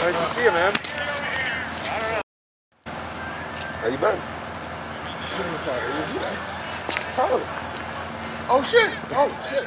Nice to see you, man. How you been? Probably. Oh shit! Oh shit!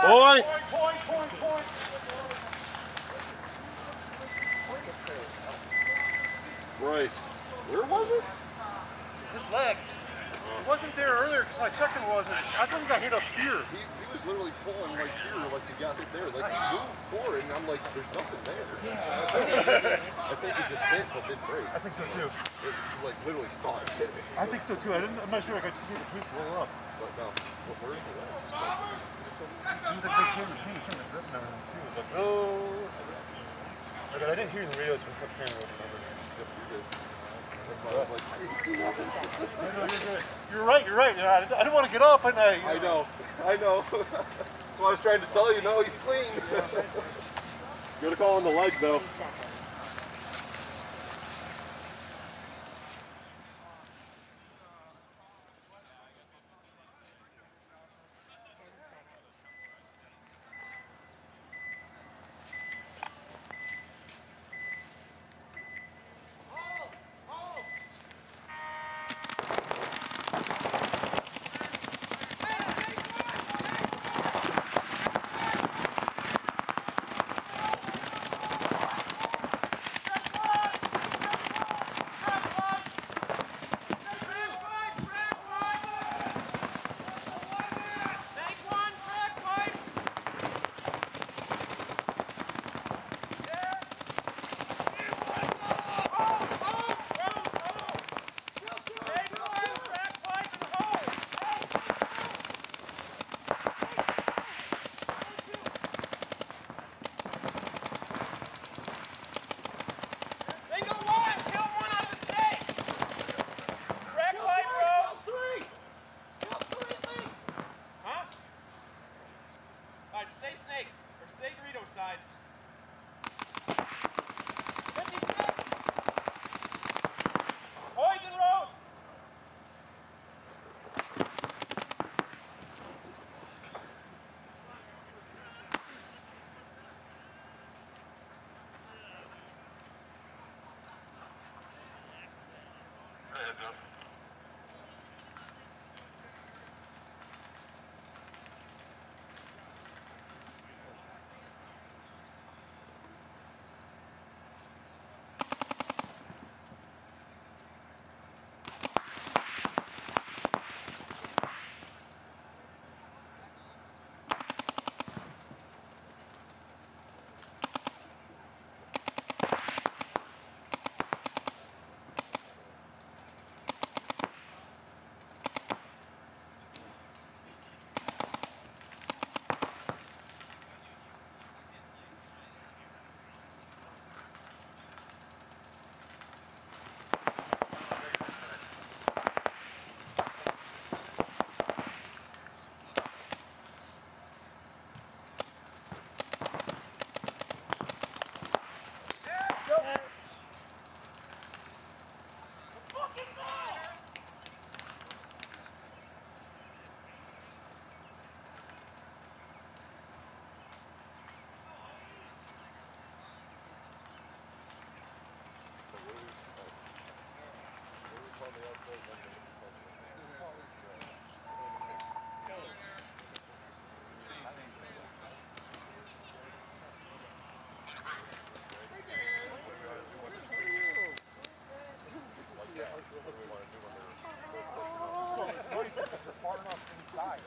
Boy! Bryce, where was it? His leg. It wasn't there earlier because my second wasn't. I thought he got hit up here. He was literally pulling right here like he got hit there. Like he moved forward and I'm like, there's nothing there. Yeah. I think he just hit but didn't break. I think so too. It like literally saw it hit me. I think so too. I'm not sure I got to see the case blow up. But no, where is it at? He was like this here in the paint, trying to grip and everything too. It was like, oh. Like, I didn't hear the radio, so I kept saying it over and over again. Yep, you're good. That's why I was like, I didn't see nothing. No, you're good. You're right. Yeah, I didn't want to get up, and I know. That's why I was trying to tell you, no, he's clean. Yeah, thanks, man. Good call on the leg, though.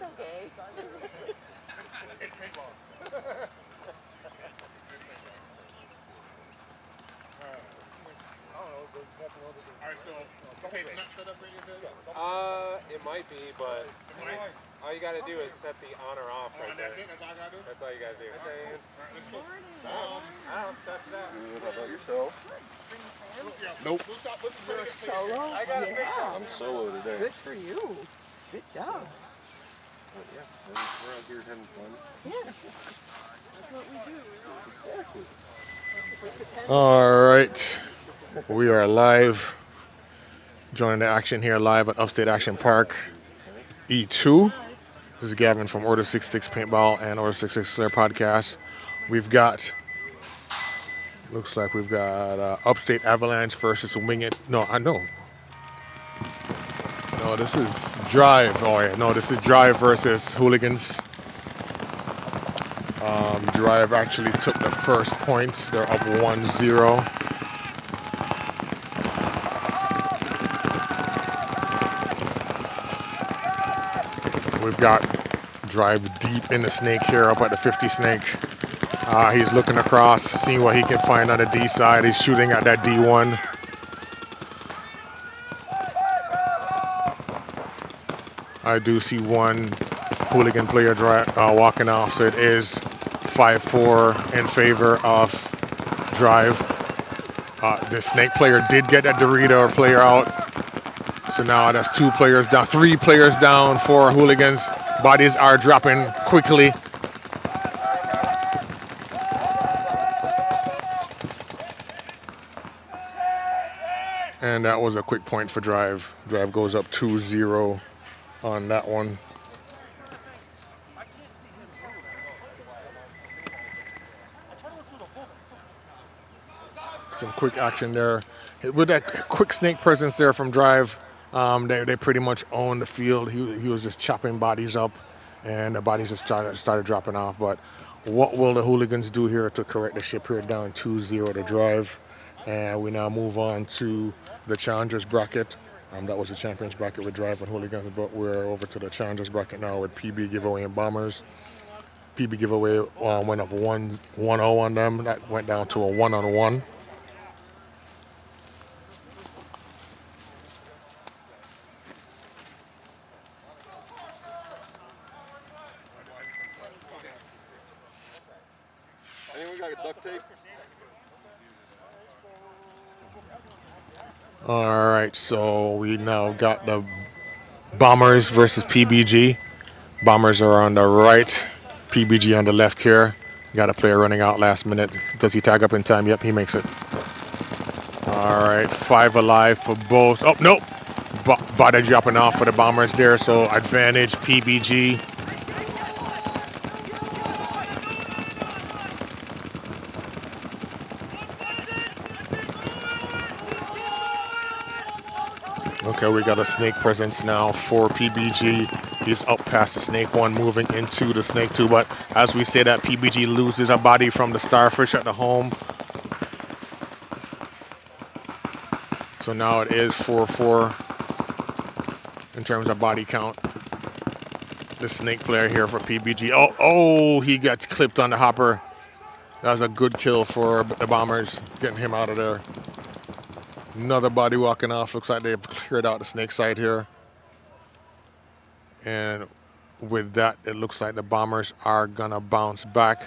It's okay. It's paintball. Alright, so Upstate's not set up right, you said? It might be, but all you gotta do is set the on or off right there. That's it? That's all I gotta do? That's all you gotta do. Okay, alright, let's go. I don't test it out. Good. How about yourself? Nope. You're solo? Yeah. I'm solo today. Good for you. Good job. Oh, yeah. We're out here having fun. Yeah. That's what we do. Exactly. All right, we are live, joining the action here live at Upstate Action Park, E2. This is Gavin from Order 66 Paintball and Order 66 Slayer Podcast. Looks like we've got Upstate Avalanche versus Wing It. No, this is Drive. Oh yeah, no, this is Drive versus Hooligans. Drive actually took the first point. They're up 1-0. We've got Drive deep in the snake here, up at the 50 snake. He's looking across, seeing what he can find on the D side. He's shooting at that D1. I do see one Hooligan player walking off, so it is 5-4 in favor of Drive. The snake player did get that Dorito player out. So now that's 2 players down, 3 players down for Hooligans. Bodies are dropping quickly. And that was a quick point for Drive. Drive goes up 2-0 on that one. Some quick action there. With that quick snake presence there from Drive, they pretty much owned the field. He was just chopping bodies up, and the bodies just started dropping off. But what will the Hooligans do here to correct the ship here down 2-0 to Drive? And we now move on to the Challengers bracket. That was the Champions bracket with Drive and Hooligans, but we're over to the Challengers bracket now with PB Giveaway and Bombers. PB Giveaway went up 1-0 on them. That went down to a 1-on-1. Anyone got a duct tape? All right, so we now got the Bombers versus PBG. Bombers are on the right, PBG on the left here. Got a player running out last minute. Does he tag up in time? Yep, he makes it. All right, 5 alive for both. Oh, nope. Body dropping off for the Bombers there, so advantage PBG. Okay, we got a snake presence now for PBG. He's up past the snake 1, moving into the snake 2. But as we say that, PBG loses a body from the starfish at the home. So now it is 4-4 in terms of body count. The snake player here for PBG. Oh, he got clipped on the hopper. That was a good kill for the Bombers, getting him out of there. Another body walking off. Looks like they've cleared out the snake side here. And with that, it looks like the Bombers are gonna bounce back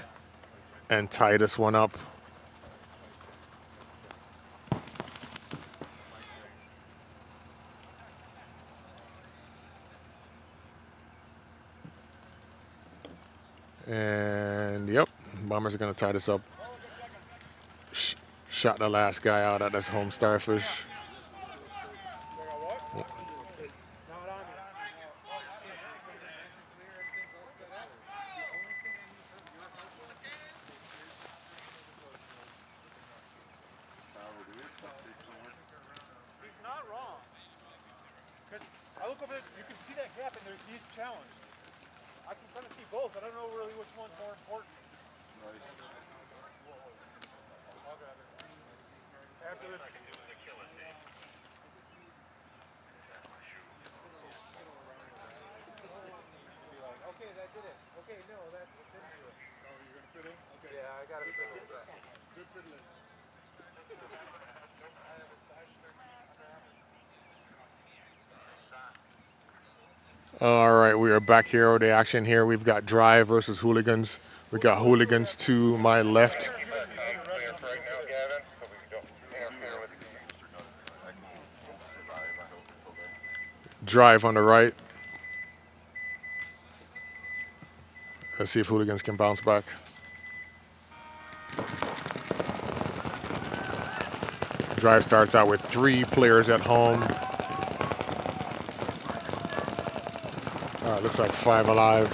and tie this one up. And yep, Bombers are gonna tie this up. Shot the last guy out at this home starfish. He's not wrong. Because I look over there, you can see that gap, and he's challenged. I can kind of see both. I don't know really which one's more important. Right. After this. Hey, no, that's dangerous. Oh, you're gonna fit in? Okay. Yeah, I gotta fit in. Good fiddling. All right, we are back here with the action here. We've got Drive versus Hooligans. We got Hooligans to my left. Drive on the right. Let's see if Hooligans can bounce back. Drive starts out with 3 players at home. Looks like 5 alive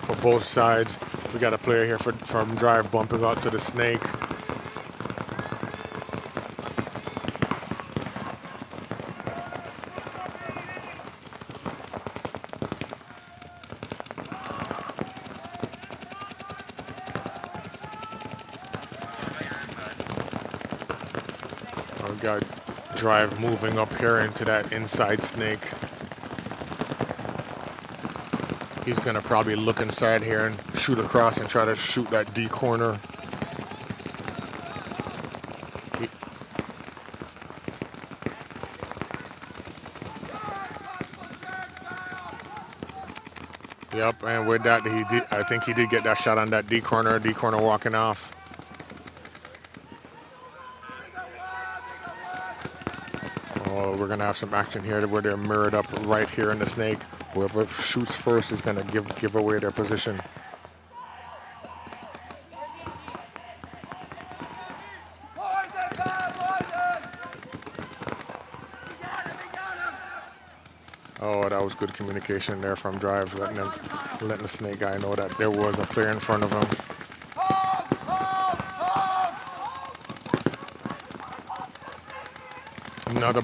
for both sides. We got a player here from Drive bumping up to the snake. We got Drive moving up here into that inside snake. He's gonna probably look inside here and shoot across and try to shoot that D corner. Yep, and with that, I think he did get that shot on that D corner. D corner walking off. Oh, we're gonna have some action here where they're mirrored up right here in the snake. Whoever shoots first is gonna give away their position. Oh, that was good communication there from Drive, letting the snake guy know that there was a player in front of him. Another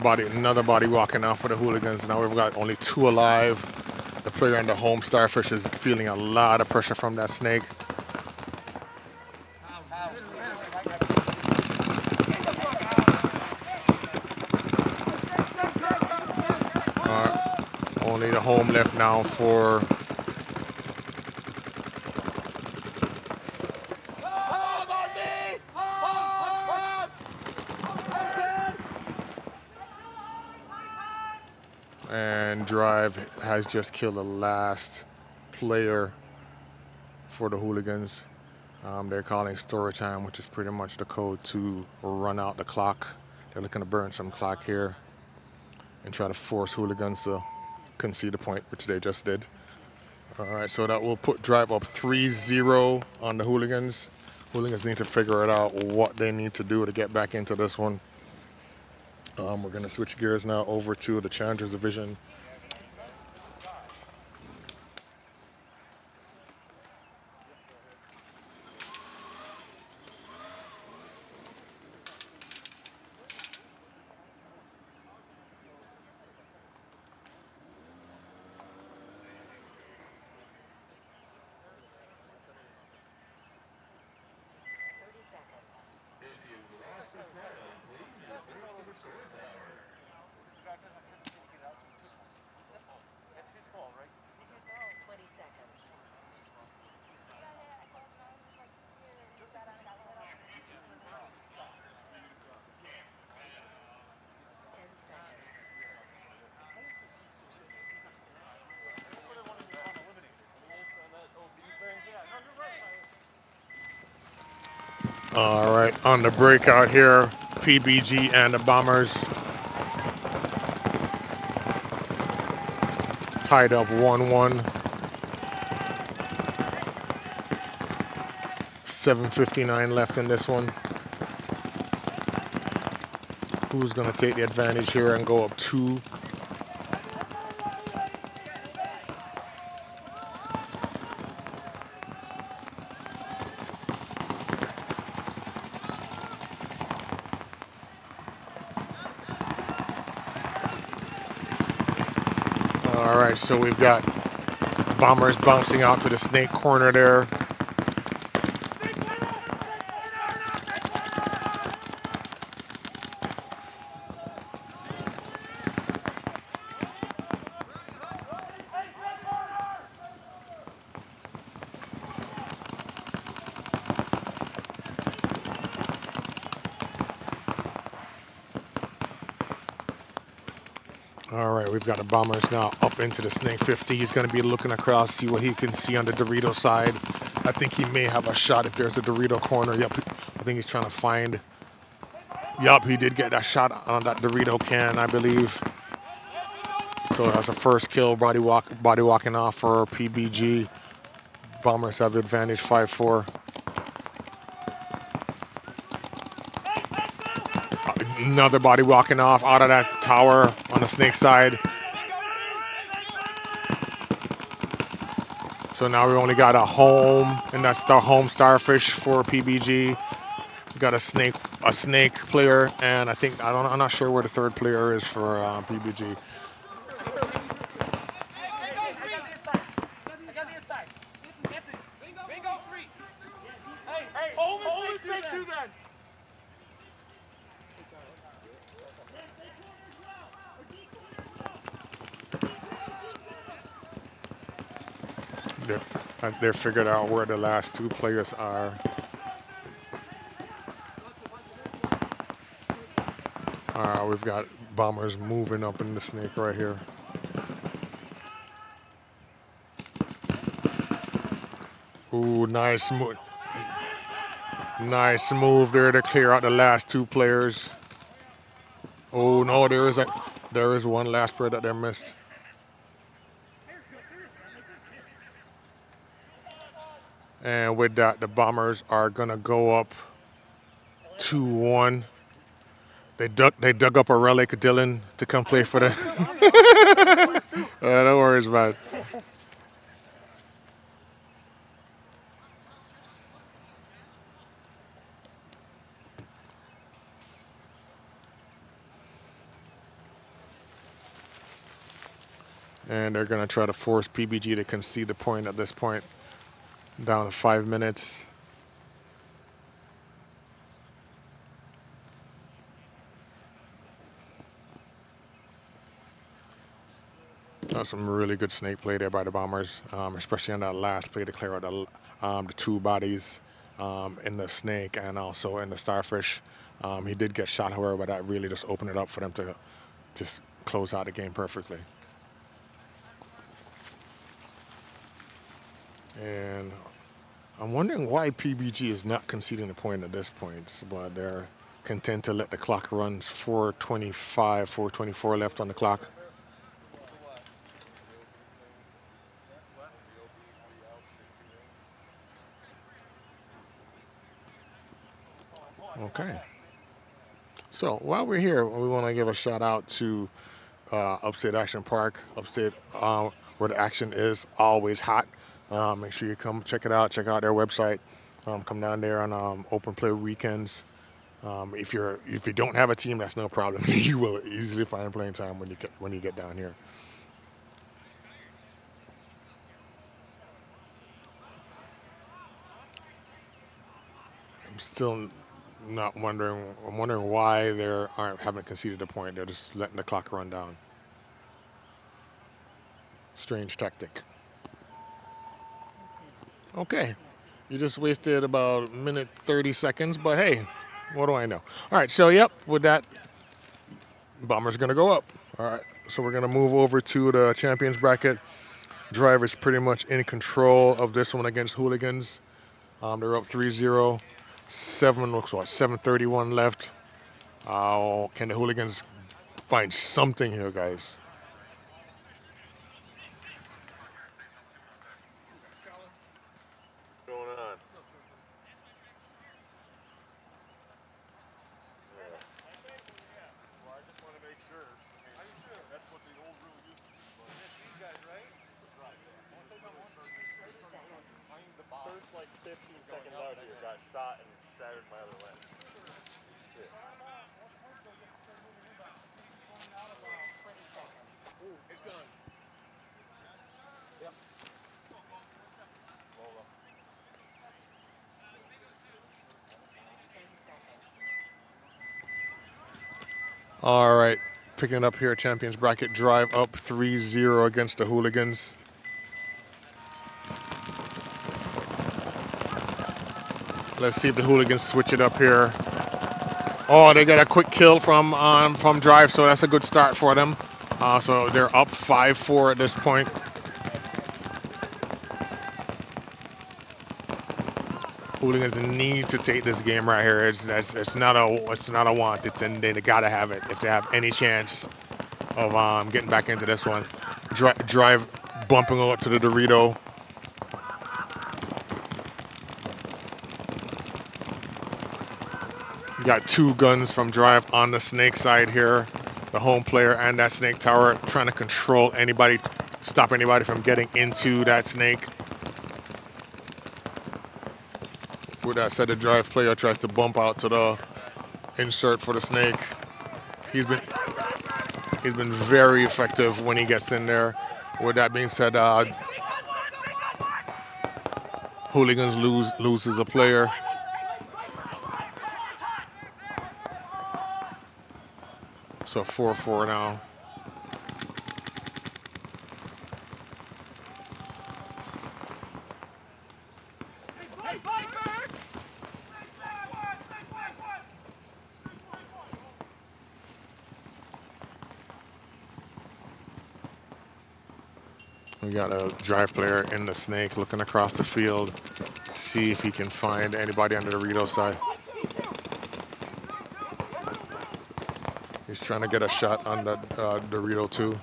body walking off for the Hooligans. Now we've got only 2 alive. The player in the home Starfish is feeling a lot of pressure from that snake. Only the home left now for and Drive has just killed the last player for the Hooligans. They're calling story time, which is pretty much the code to run out the clock. They're looking to burn some clock here and try to force Hooligans to concede a point, which they just did. All right, so that will put Drive up 3-0 on the Hooligans. Hooligans need to figure it out what they need to do to get back into this one. We're going to switch gears now over to the Challengers Division. All right, on the breakout here, PBG and the Bombers tied up 1-1. 7:59 left in this one. Who's going to take the advantage here and go up 2? All right, so we've got Bombers bouncing out to the snake corner there. All right, we've got the Bombers now up into the Snake 50. He's going to be looking across, see what he can see on the Dorito side. I think he may have a shot if there's a Dorito corner. Yep, I think he's trying to find. Yep, he did get that shot on that Dorito can, I believe. So that's a first kill, body walking off for PBG. Bombers have the advantage 5-4. Another body walking off out of that tower on the Snake side. So now we only got a home, and that's the home starfish for PBG. We got a snake player, and I'm not sure where the third player is for PBG. They're figured out where the last two players are. We've got Bombers moving up in the Snake right here. Ooh, nice move. Nice move there to clear out the last two players. Oh no, there is one last player that they missed. And with that, the Bombers are gonna go up 2-1. They dug up a relic, Dylan, to come play for the. No worries, man. And they're gonna try to force PBG to concede the point at this point. Down to 5 minutes. That's some really good snake play there by the Bombers, especially on that last play to clear out the two bodies in the Snake and also in the Starfish. He did get shot, however, but that really just opened it up for them to just close out the game perfectly. And I'm wondering why PBG is not conceding a point at this point, but they're content to let the clock run. 4:25, 4:24 left on the clock. Okay. So while we're here, we want to give a shout out to Upstate Action Park, Upstate, where the action is always hot. Make sure you come check it out. Check out their website. Come down there on open play weekends. If you don't have a team, that's no problem. You will easily find playing time when you get down here. I'm still not wondering. I'm wondering why they haven't conceded a point. They're just letting the clock run down. Strange tactic. Okay, you just wasted about a minute 30 seconds, but hey, what do I know? All right, so yep, with that, Bomber's gonna go up. All right, so we're gonna move over to the champions bracket. Driver's pretty much in control of this one against Hooligans. They're up 3-0. 7:31 left. Can the Hooligans find something here, guys? What's going on? Well, I just want to make sure. Are you sure? That's what the old rule used to be. But these guys, right? Right. The first like 15 seconds out here got shot and shattered my other leg. Ooh, it's gone. Yep. All right, picking it up here, champions bracket. Drive up 3-0 against the Hooligans. Let's see if the Hooligans switch it up here. Oh, they got a quick kill from Drive, so that's a good start for them. So they're up 5-4 at this point. Hooligans need to take this game right here. It's not a want. They gotta have it if they have any chance of getting back into this one. Drive bumping up to the Dorito. You got two guns from Drive on the Snake side here. The home player and that Snake tower trying to control anybody, stop anybody from getting into that Snake. With that said, the Drive player tries to bump out to the insert for the Snake. He's been very effective when he gets in there. With that being said, Hooligans loses a player. So 4-4 now. We got a Drive player in the Snake looking across the field, see if he can find anybody on the Dorito side. He's trying to get a shot on the Dorito too.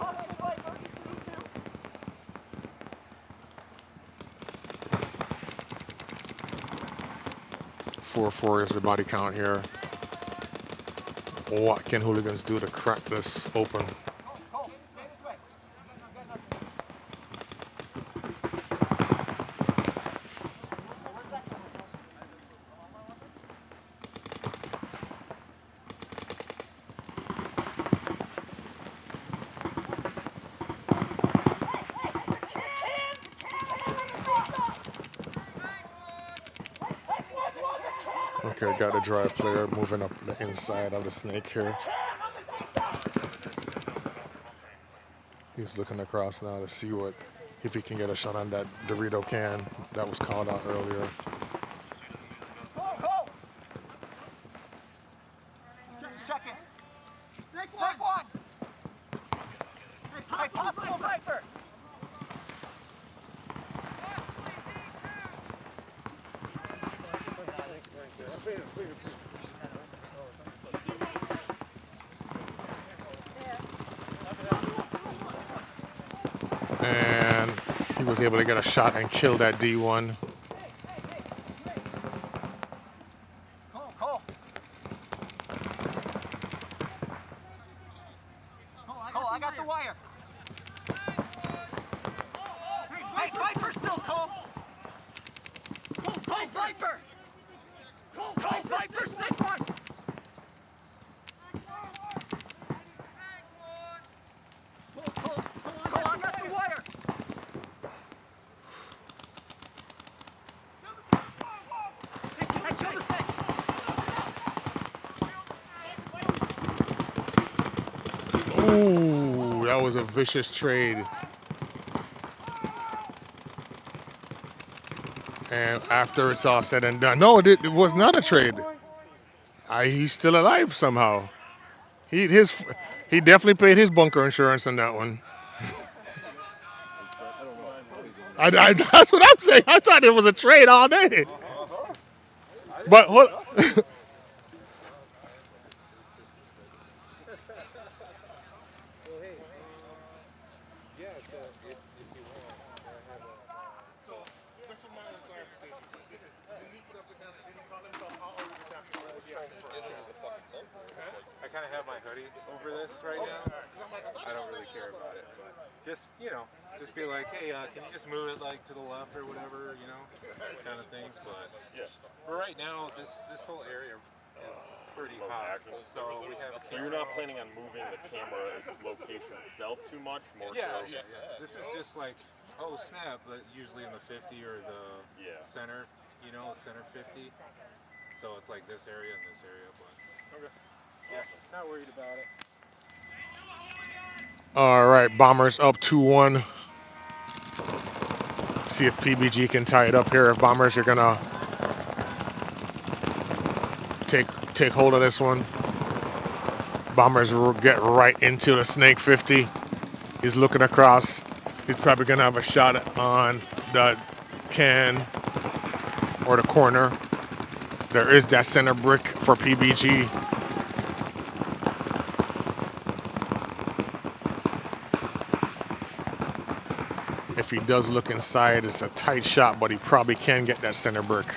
4-4 is the body count here. What can Hooligans do to crack this open? Okay, got a Drive player moving up the inside of the Snake here. He's looking across now to see if he can get a shot on that Dorito can that was called out earlier. Check it. Snake one. Hey, pop, Viper. And he was able to get a shot and kill that D1. Cole, I got the wire. Hey, Viper still, Cole. Cole, Viper. Cole, Viper, Snake one. Cole, I got the wire. Hey, kill the Snake. Ooh, that was a vicious trade. And after it's all said and done, no, it was not a trade. He's still alive somehow. He definitely paid his bunker insurance on that one. That's what I'm saying. I thought it was a trade all day. But hold. I kind of have my hoodie over this right now. I don't really care about it, but just, just be like, hey, can you just move it like to the left or whatever, kind of things. But for right now, this whole area is pretty hot. So we have. So you're not planning on moving the camera location itself too much, more? Yeah. This is just like, oh snap, but usually in the 50 or the center, center 50. So it's like this area and this area, but. Okay. Yeah, not worried about it. All right, Bombers up 2-1. See if PBG can tie it up here. If Bombers are gonna take hold of this one. Bombers will get right into the Snake 50. He's looking across. He's probably going to have a shot on the can or the corner. There is that center brick for PBG. If he does look inside, it's a tight shot, but he probably can get that center brick.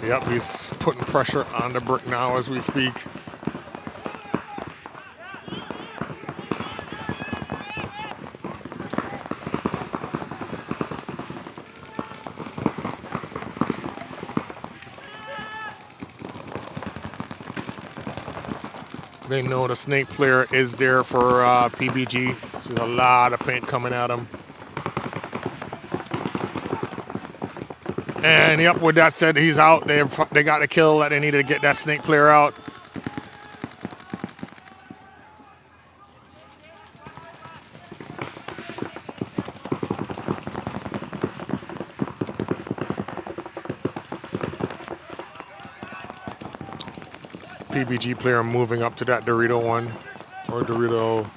Yep, he's putting pressure on the brick now as we speak. They know the snake player is there for PBG. There's a lot of paint coming at him. And yep, with that said, he's out. They got a kill that they needed to get that snake player out. PBG player moving up to that Dorito 1 or Dorito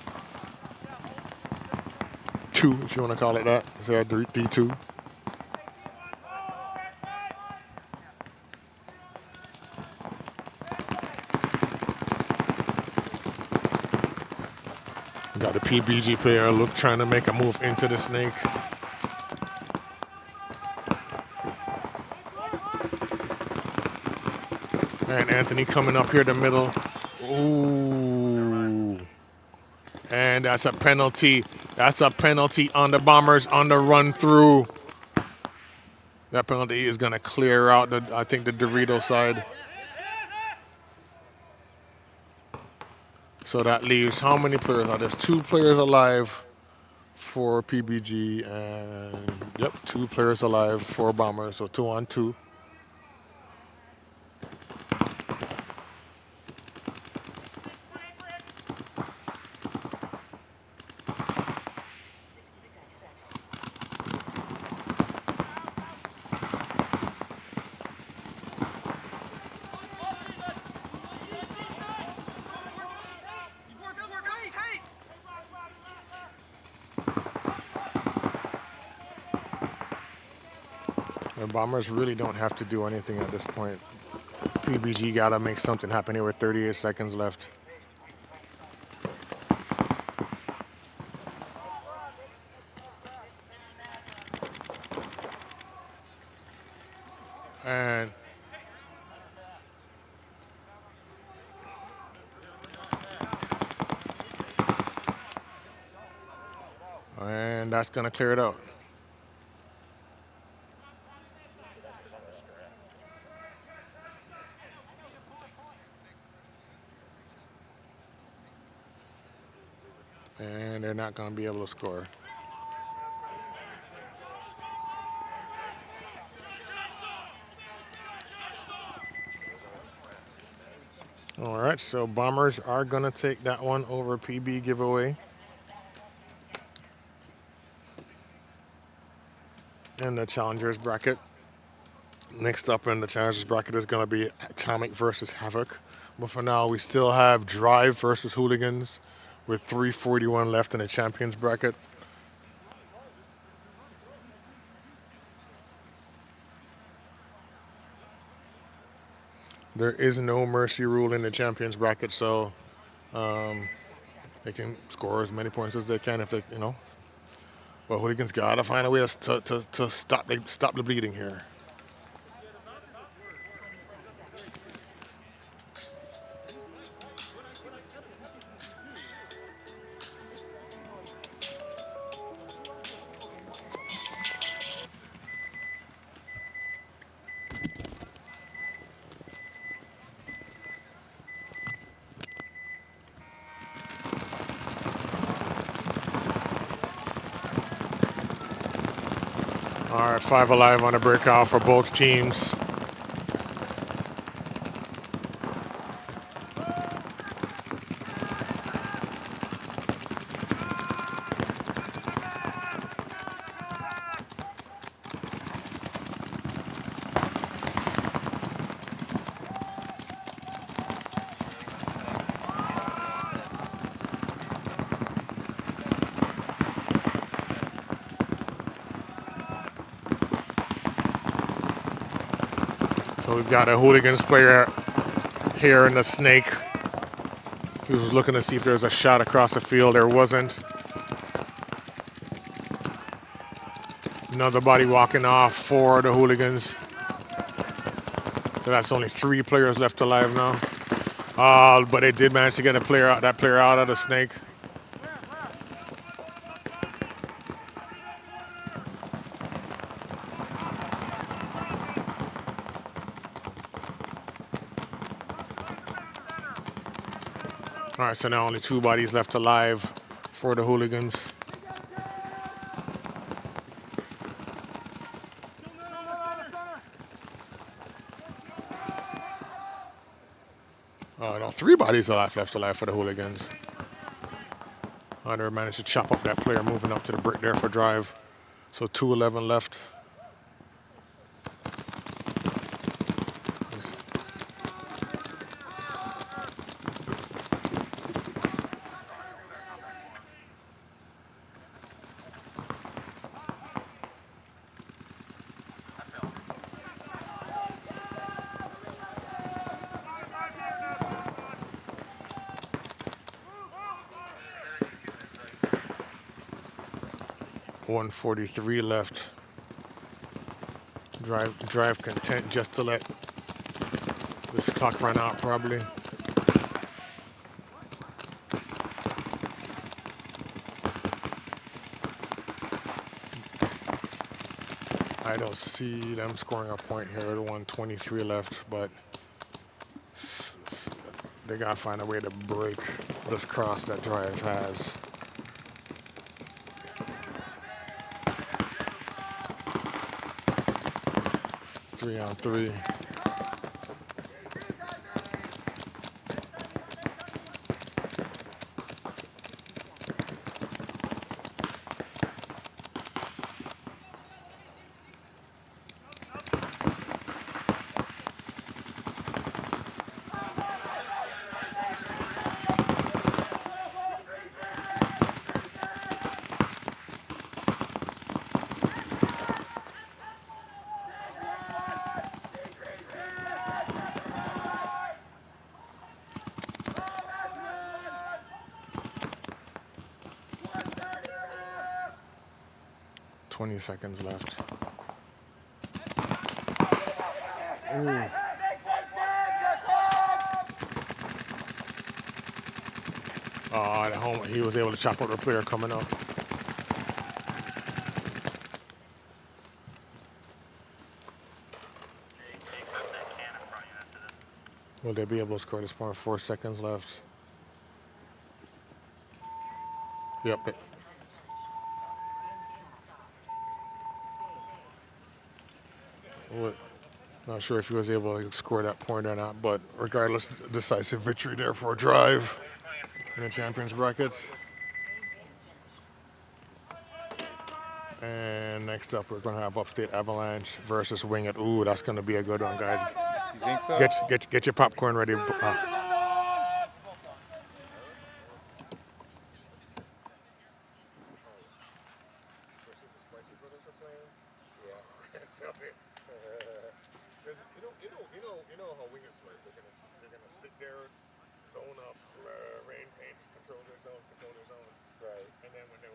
2, if you want to call it that. Is that D2? Got the PBG player trying to make a move into the snake. And Anthony coming up here the middle. Ooh. And that's a penalty. That's a penalty on the Bombers on the run through. That penalty is going to clear out, I think, the Dorito side. So that leaves how many players? There's 2 players alive for PBG. And, yep, 2 players alive for Bombers. So 2 on 2. The Bombers really don't have to do anything at this point. PBG got to make something happen here with 38 seconds left. And that's going to clear it out. And they're not going to be able to score. All right, so Bombers are going to take that one over PB giveaway. In the Challengers bracket. Next up in the Challengers bracket is going to be Atomic versus Havoc. But for now, we still have Drive versus Hooligans with 3:41 left in the Champions bracket. There is no mercy rule in the Champions bracket, so they can score as many points as they can if they, But Hooligans got to find a way to stop the bleeding here. All right, 5 alive on the breakout for both teams. we've got a Hooligans player here in the snake. He was looking to see if there was a shot across the field. There wasn't. Another body walking off for the Hooligans. So that's only 3 players left alive now. But they did manage to get that player out of the snake. All right, so now only 2 bodies left alive for the Hooligans. No, 3 bodies left alive for the Hooligans. Hunter managed to chop up that player moving up to the brick there for drive. So 2:11 left. .143 left. Drive content just to let this clock run out probably. I don't see them scoring a point here. 123 left, but they gotta find a way to break this cross that drive has. Three on 3. Seconds left. Ooh. At home, he was able to chop out the player coming up. Will they be able to score this point? 4 seconds left. Yep. Not sure if he was able to score that point or not, but regardless, decisive victory there for a drive in the champions bracket. And next up, we're going to have Upstate Avalanche versus Wing It. Ooh, that's going to be a good one, guys. You think so? Get your popcorn ready. You know how Wing It plays. They're gonna sit there, zone up, rain paint, control their zones. Right. And then when they